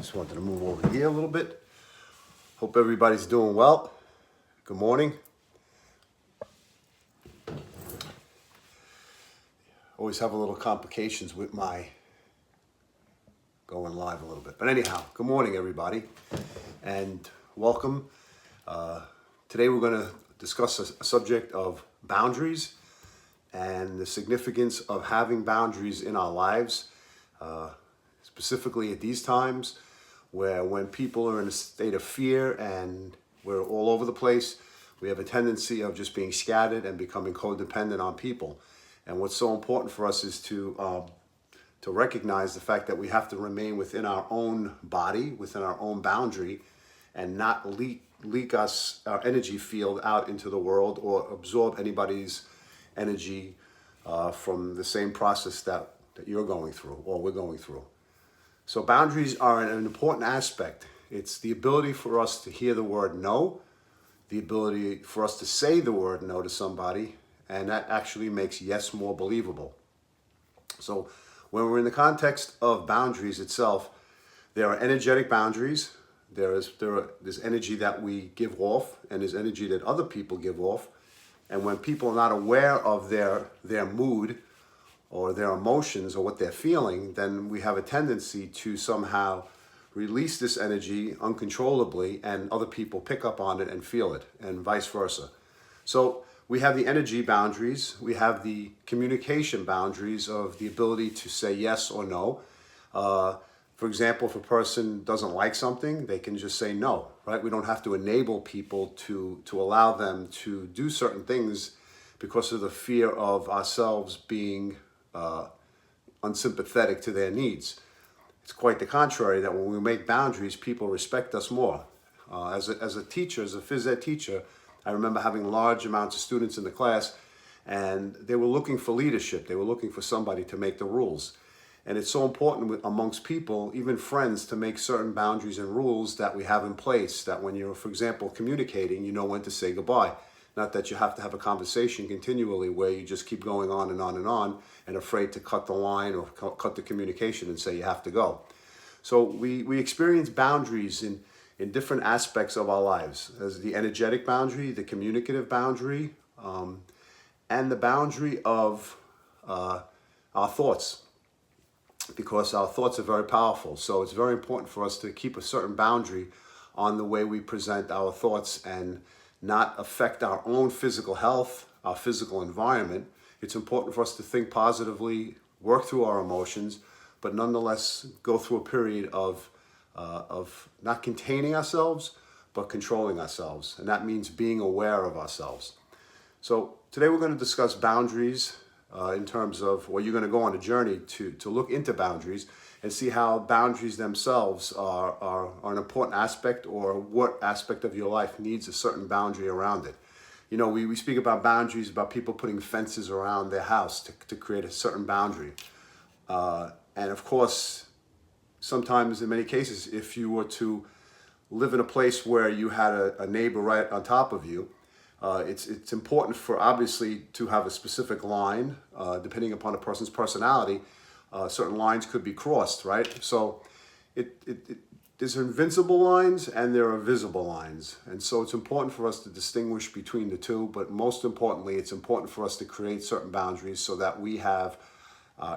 Just wanted to move over here a little bit. Hope everybody's doing well. Good morning. Always have a little complications with my going live a little bit. But anyhow, good morning everybody and welcome. Today we're going to discuss a subject of boundaries and the significance of having boundaries in our lives, specifically at these times where when people are in a state of fear and we're all over the place, we have a tendency of just being scattered and becoming codependent on people. And what's so important for us is to recognize the fact that we have to remain within our own body, within our own boundary, and not leak our energy field out into the world or absorb anybody's energy from the same process that you're going through or we're going through. So boundaries are an important aspect. It's the ability for us to hear the word no, the ability for us to say the word no to somebody, and that actually makes yes more believable. So when we're in the context of boundaries itself, there are energetic boundaries. There's energy that we give off, and there's energy that other people give off. And when people are not aware of their mood or their emotions or what they're feeling, then we have a tendency to somehow release this energy uncontrollably, and other people pick up on it and feel it, and vice versa. So we have the energy boundaries, we have the communication boundaries of the ability to say yes or no. For example, if a person doesn't like something, they can just say no, right? We don't have to enable people to allow them to do certain things because of the fear of ourselves being unsympathetic to their needs. It's quite the contrary, that when we make boundaries, people respect us more. As a teacher, as a phys ed teacher, I remember having large amounts of students in the class, and they were looking for leadership. They were looking for somebody to make the rules. And it's so important amongst people, even friends, to make certain boundaries and rules that we have in place, that when you're, for example, communicating, you know when to say goodbye. Not that you have to have a conversation continually where you just keep going on and on and on and afraid to cut the line or cut the communication and say you have to go. So we experience boundaries in different aspects of our lives. There's the energetic boundary, the communicative boundary, and the boundary of our thoughts, because our thoughts are very powerful. So it's very important for us to keep a certain boundary on the way we present our thoughts and not affect our own physical health, our physical environment. It's important for us to think positively, work through our emotions, but nonetheless go through a period of not containing ourselves, but controlling ourselves. And that means being aware of ourselves. So today we're going to discuss boundaries in terms of, well, you're going to go on a journey to look into boundaries and see how boundaries themselves are an important aspect, or what aspect of your life needs a certain boundary around it. You know, we speak about boundaries, about people putting fences around their house to create a certain boundary. And of course, sometimes in many cases, if you were to live in a place where you had a neighbor right on top of you, it's important for obviously to have a specific line, depending upon a person's personality. Certain lines could be crossed, right? So there's invincible lines and there are visible lines. And so it's important for us to distinguish between the two, but most importantly, it's important for us to create certain boundaries so that we have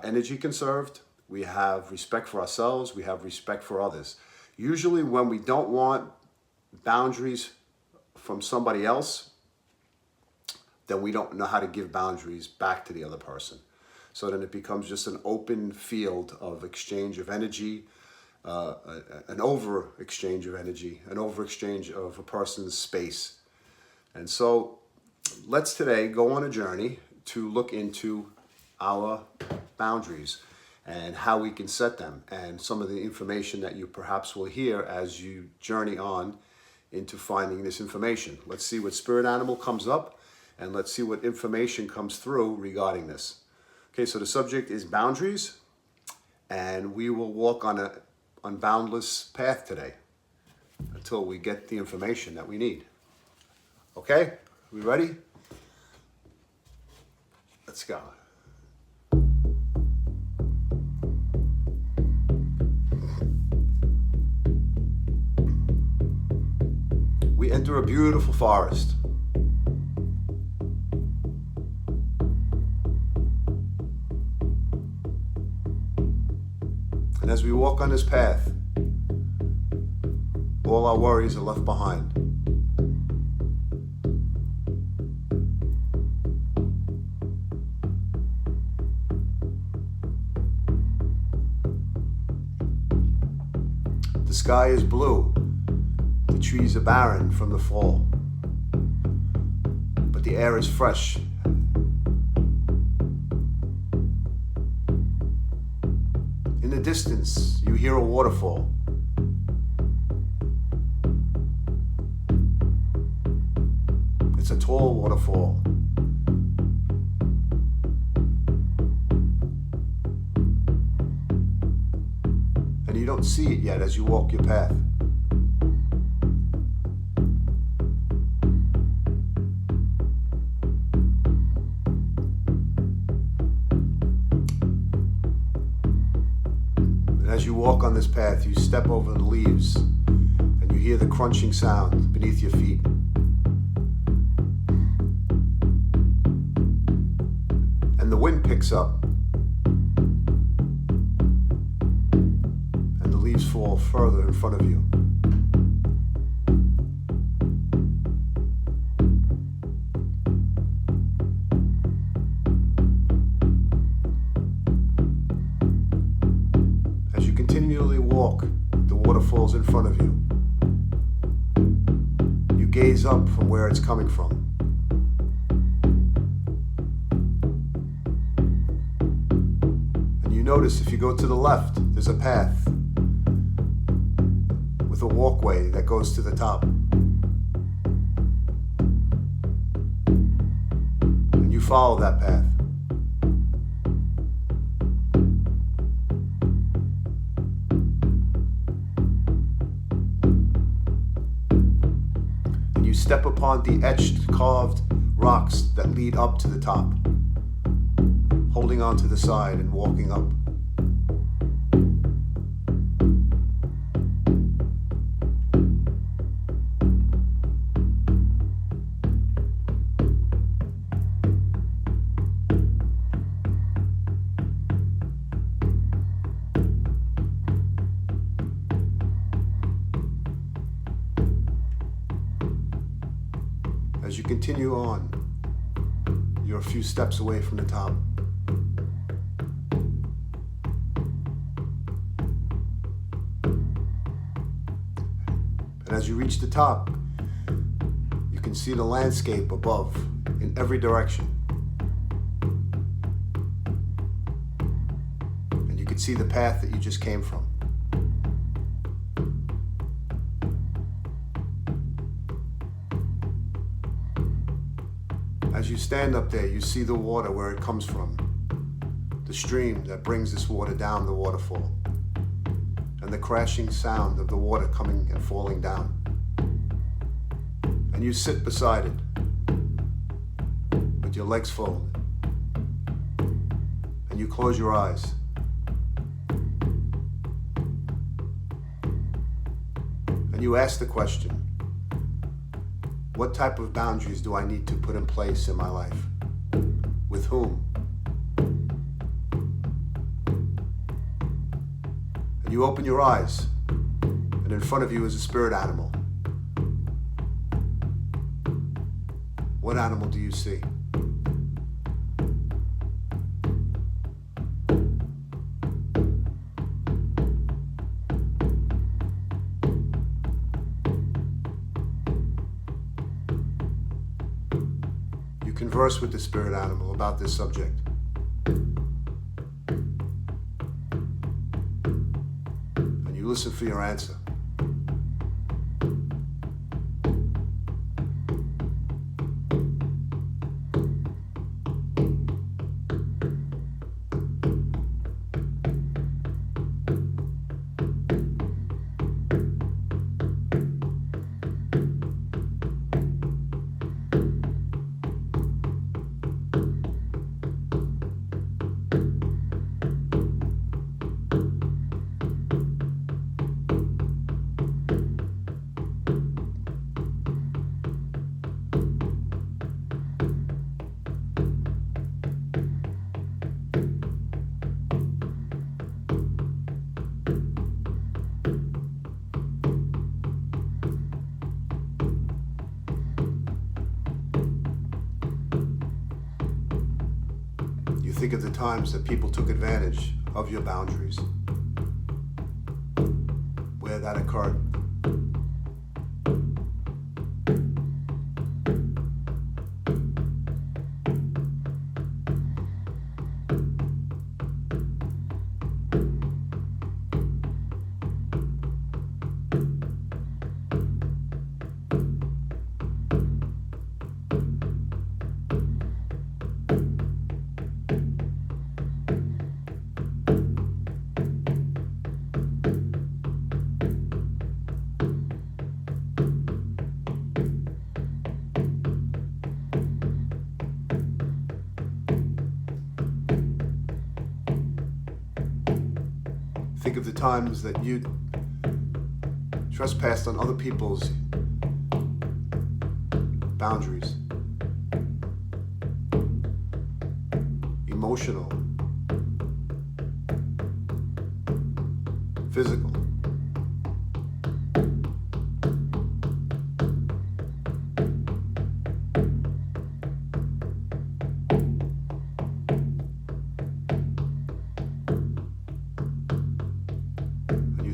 energy conserved, we have respect for ourselves, we have respect for others. Usually when we don't want boundaries from somebody else, then we don't know how to give boundaries back to the other person. So then it becomes just an open field of exchange of energy, an over exchange of energy, an over exchange of a person's space. And so let's today go on a journey to look into our boundaries and how we can set them, and some of the information that you perhaps will hear as you journey on into finding this information. Let's see what spirit animal comes up, and let's see what information comes through regarding this. Okay, so the subject is boundaries, and we will walk on an unboundless path today until we get the information that we need. Okay, we ready? Let's go. enter a beautiful forest. And as we walk on this path, all our worries are left behind. The sky is blue, the trees are barren from the fall, but the air is fresh. In the distance, you hear a waterfall. It's a tall waterfall. And you don't see it yet as you walk your path. As you walk on this path, you step over the leaves and you hear the crunching sound beneath your feet. And the wind picks up and the leaves fall further in front of you. Continually walk the waterfalls in front of you. You gaze up from where it's coming from. And you notice if you go to the left, there's a path with a walkway that goes to the top. And you follow that path. You step upon the etched, carved rocks that lead up to the top, holding on to the side and walking up. As you continue on, you're a few steps away from the top. And as you reach the top, you can see the landscape above in every direction. And you can see the path that you just came from. As you stand up there, you see the water where it comes from, the stream that brings this water down the waterfall, and the crashing sound of the water coming and falling down. And you sit beside it, with your legs folded, and you close your eyes. And you ask the question, what type of boundaries do I need to put in place in my life? With whom? And you open your eyes, and in front of you is a spirit animal. What animal do you see? Converse with the spirit animal about this subject. And you listen for your answer. think of the times that people took advantage of your boundaries, where that occurred. Think of the times that you trespassed on other people's boundaries, emotional, physical.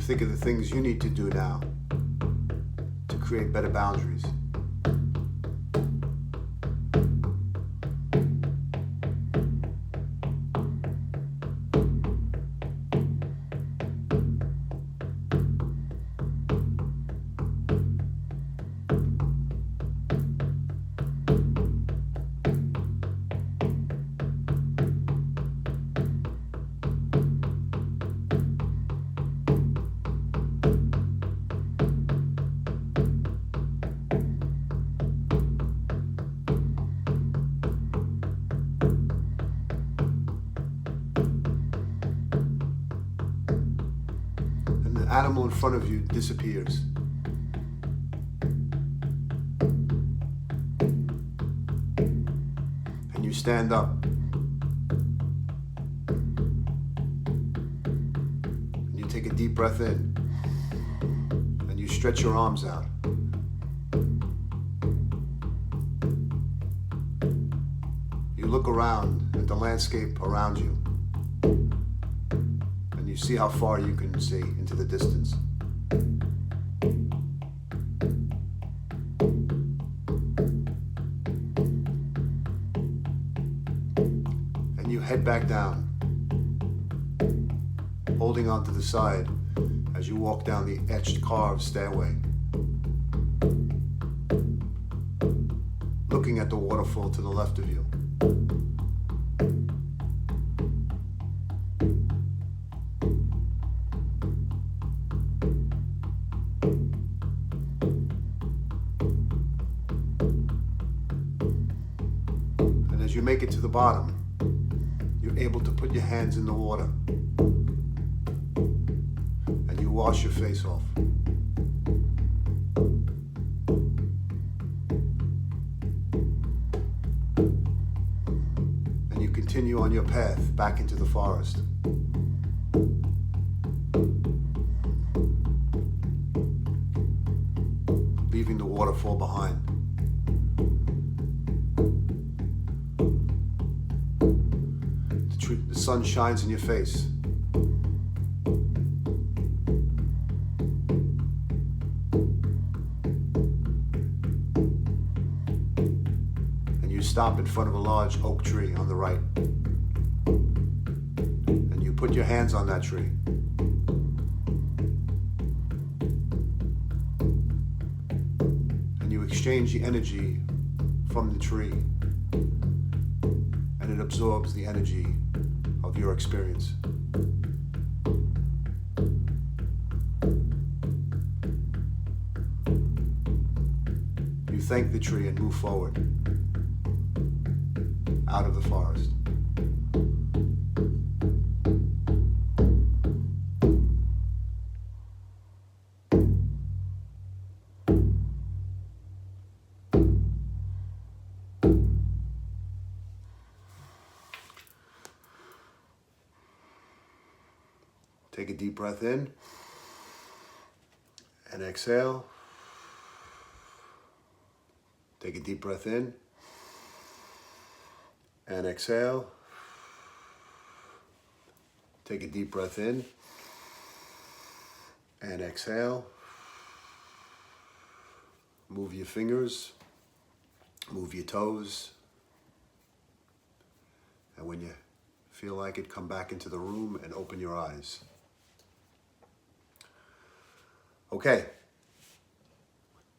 Think of the things you need to do now to create better boundaries. Animal in front of you disappears. And you stand up. And you take a deep breath in. And you stretch your arms out. You look around at the landscape around you. You see how far you can see into the distance. And you head back down, holding onto the side as you walk down the etched carved stairway, looking at the waterfall to the left of you. As you make it to the bottom, you're able to put your hands in the water and you wash your face off. And you continue on your path back into the forest. Leaving the waterfall behind. The sun shines in your face. And you stop in front of a large oak tree on the right. And you put your hands on that tree. And you exchange the energy from the tree. And it absorbs the energy of your experience. You thank the tree and move forward out of the forest. Take a deep breath in and exhale. Take a deep breath in and exhale. Take a deep breath in and exhale. Move your fingers, move your toes. And when you feel like it, come back into the room and open your eyes. Okay.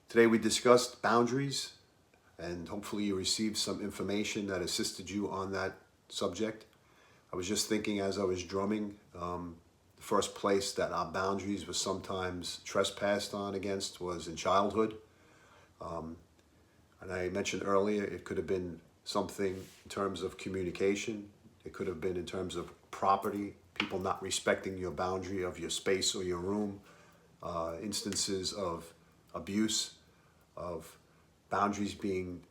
Today we discussed boundaries, and hopefully you received some information that assisted you on that subject. I was just thinking as I was drumming, the first place that our boundaries were sometimes trespassed on against was in childhood. And I mentioned earlier, it could have been something in terms of communication. It could have been in terms of property, people not respecting your boundary of your space or your room, instances of abuse, of boundaries being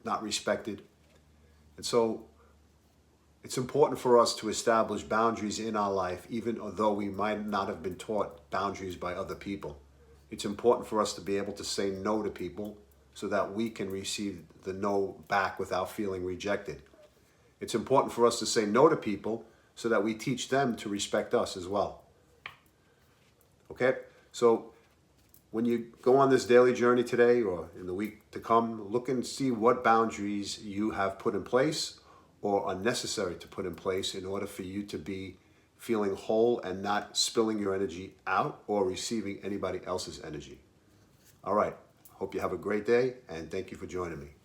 not respected. And so it's important for us to establish boundaries in our life, even though we might not have been taught boundaries by other people. It's important for us to be able to say no to people so that we can receive the no back without feeling rejected. It's important for us to say no to people so that we teach them to respect us as well. Okay? So when you go on this daily journey today or in the week to come, look and see what boundaries you have put in place or are necessary to put in place in order for you to be feeling whole and not spilling your energy out or receiving anybody else's energy. All right. Hope you have a great day, and thank you for joining me.